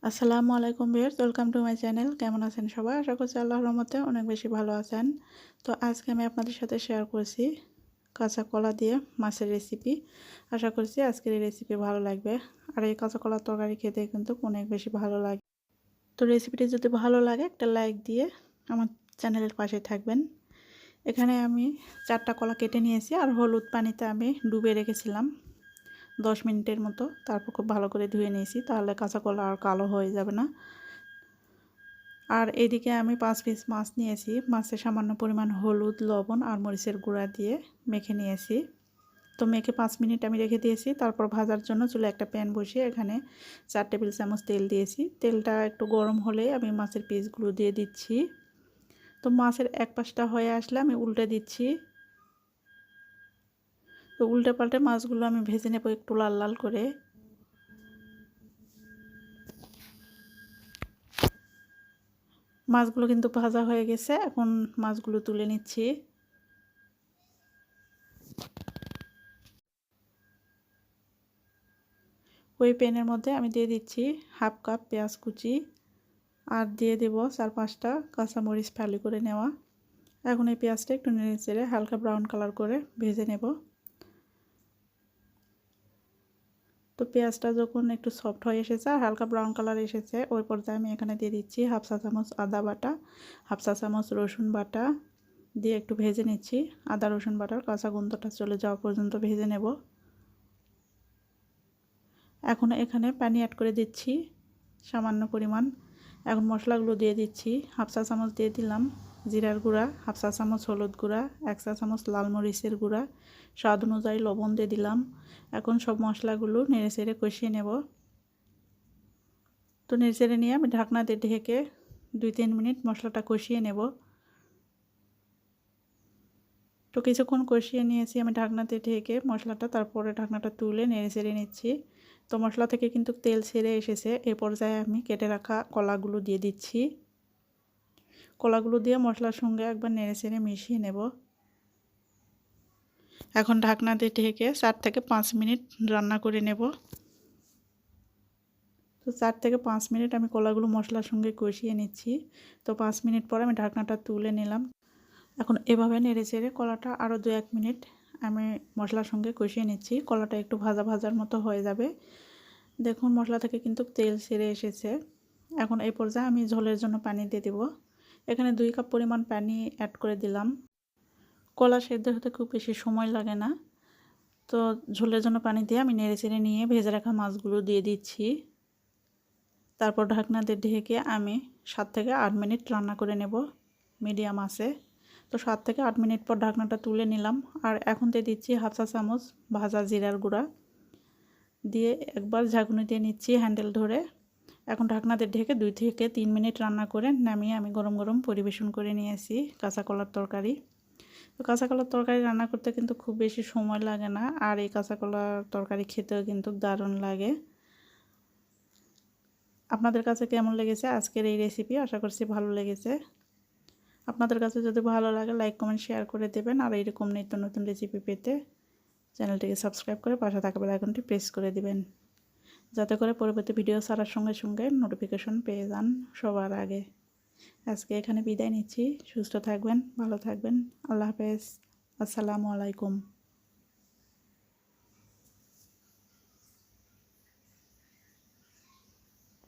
আসসালামু আলাইকুম viewers, welcome to my channel. কেমন আছেন সবাই? আশা করছি আল্লাহর রহমতে অনেক বেশি ভালো আছেন। তো আজকে আমি আপনাদের সাথে শেয়ার করছি কাঁচা কলা দিয়ে মাছের রেসিপি। আশা করছি আজকের এই রেসিপি ভালো লাগবে। আর এই কাঁচা কলার তরকারি খেতে কিন্তু অনেক বেশি ভালো লাগে। তো রেসিপিটি যদি ভালো লাগে একটা লাইক দিয়ে আমার চ্যানেলের পাশে থাকবেন। এখানে আমি 4টা কলা কেটে নিয়েছি আর হলুদ পানিতে আমি ডুবিয়ে রেখেছিলাম 10 মিনিটের মতো। তারপর খুব ভালো করে ধুয়ে নিয়েছি, তাহলে কাঁচা কলা আর কালো হয়ে যাবে না। আর এদিকে আমি 5 পিস মাছ নিয়েছি। মাছে সামান্য পরিমাণ হলুদ, লবণ আর মরিচের গুঁড়া দিয়ে মেখে নিয়েছি। তো মেখে 5 মিনিট আমি রেখে দিয়েছি। তারপর ভাজার জন্য চুলায় একটা প্যান বসিয়ে এখানে 4 টেবিল চামচ তেল দিয়েছি। তেলটা একটু গরম হলে আমি মাছের পিসগুলো দিয়ে দিচ্ছি। তো মাছের এক পাশটা হয়ে আসলে আমি উল্টে দিচ্ছি। তো উল্টে পাল্টে মাছগুলো আমি ভেজে নেব একটু লাল লাল করে। মাছগুলো কিন্তু ভাজা হয়ে গেছে, এখন মাছগুলো তুলে নিচ্ছি। ওই প্যানের মধ্যে আমি দিয়ে দিচ্ছি হাফ কাপ পেঁয়াজ কুচি আর দিয়ে দেব 4-5টা কাঁচামরিচ ফালি করে নেওয়া। এখন এই পেঁয়াজটা একটু নেড়ে চেড়ে হালকা ব্রাউন কালার করে ভেজে নেব। তো পেঁয়াজটা যখন একটু সফট হয়ে এসেছে আর হালকা ব্রাউন কালার এসেছে, ওই পর্যায়ে আমি এখানে দিয়ে দিচ্ছি হাফ চা চামচ আদা বাটা, হাফ চা চামচ রসুন বাটা দিয়ে একটু ভেজে নিচ্ছি। আদা রসুন বাটার কাঁচা গন্ধটা চলে যাওয়া পর্যন্ত ভেজে নেব। এখন এখানে পানি অ্যাড করে দিচ্ছি সামান্য পরিমাণ। এখন মশলাগুলো দিয়ে দিচ্ছি। হাফ চা চামচ দিয়ে দিলাম জিরার গুঁড়া, হাফ চা চামচ হলুদ গুঁড়া, 1 চা চামচ লাল মরিচের গুঁড়া, স্বাদ অনুযায়ী লবণ দিয়ে দিলাম। এখন সব মশলাগুলো নেড়ে চেড়ে কষিয়ে নেব। তো নেড়ে চেড়ে নিয়ে আমি ঢাকনা দিয়ে ঢেকে 2-3 মিনিট মশলাটা কষিয়ে নেব। তো কিছুক্ষণ কষিয়ে নিয়েছি আমি ঢাকনাতে ঢেকে মশলাটা, তারপরে ঢাকনাটা তুলে নেড়ে চেড়ে নিচ্ছি। তো মশলা থেকে কিন্তু তেল ছেড়ে এসেছে। এ পর্যায়ে আমি কেটে রাখা কলাগুলো দিয়ে দিচ্ছি। কলাগুলো দিয়ে মশলার সঙ্গে একবার নেড়ে চেড়ে মিশিয়ে নেব। এখন ঢাকনা দিয়ে ঢেকে 4 থেকে 5 মিনিট রান্না করে নেব। তো 4 থেকে 5 মিনিট আমি কলাগুলো মশলার সঙ্গে কষিয়ে নিচ্ছি। তো 5 মিনিট পরে আমি ঢাকনাটা তুলে নিলাম। এখন এভাবে নেড়ে চেড়ে কলাটা আরও 2-1 মিনিট আমি মশলার সঙ্গে কষিয়ে নিচ্ছি। কলাটা একটু ভাজা ভাজার মতো হয়ে যাবে। দেখুন মশলা থেকে কিন্তু তেল ছেড়ে এসেছে। এখন এই পর্যায়ে আমি ঝোলের জন্য পানি দিয়ে দেব। এখানে 2 কাপ পরিমাণ পানি অ্যাড করে দিলাম। কলা সেদ্ধ হতে খুব বেশি সময় লাগে না। তো ঝোলের জন্য পানি দিয়ে আমি নেড়ে চেড়ে নিয়ে ভেজে রাখা মাছগুলো দিয়ে দিচ্ছি। তারপর ঢাকনা দিয়ে ঢেকে আমি 7 থেকে 8 মিনিট রান্না করে নেব মিডিয়াম আঁচে। তো 7 থেকে 8 মিনিট পর ঢাকনাটা তুলে নিলাম। আর এখন দিয়ে দিচ্ছি হাফ চা চামচ ভাজা জিরার গুঁড়া দিয়ে একবার ঝাঁকুনি দিয়ে নিচ্ছি হ্যান্ডেল ধরে। এখন ঢাকনা দিয়ে ঢেকে 2 থেকে 3 মিনিট রান্না করে নামিয়ে আমি গরম গরম পরিবেশন করে নিয়েছি কাঁচা কলার তরকারি। তো কাঁচা কলার তরকারি রান্না করতে কিন্তু খুব বেশি সময় লাগে না, আর এই কাঁচা কলার তরকারি খেতেও কিন্তু দারুণ লাগে। আপনাদের কাছে কেমন লেগেছে আজকের এই রেসিপি? আশা করছি ভালো লেগেছে। আপনাদের কাছে যদি ভালো লাগে লাইক কমেন্ট শেয়ার করে দেবেন। আর এইরকম নিত্য নতুন রেসিপি পেতে চ্যানেলটিকে সাবস্ক্রাইব করে পাশে থাকা বেল আইকনটি প্রেস করে দিবেন, যাতে করে পরবর্তী ভিডিও ছাড়ার সঙ্গে সঙ্গে নোটিফিকেশন পেয়ে যান সবার আগে। আজকে এখানে বিদায় নিচ্ছি। সুস্থ থাকবেন, ভালো থাকবেন। আল্লাহ হাফেজ। আসসালামু আলাইকুম।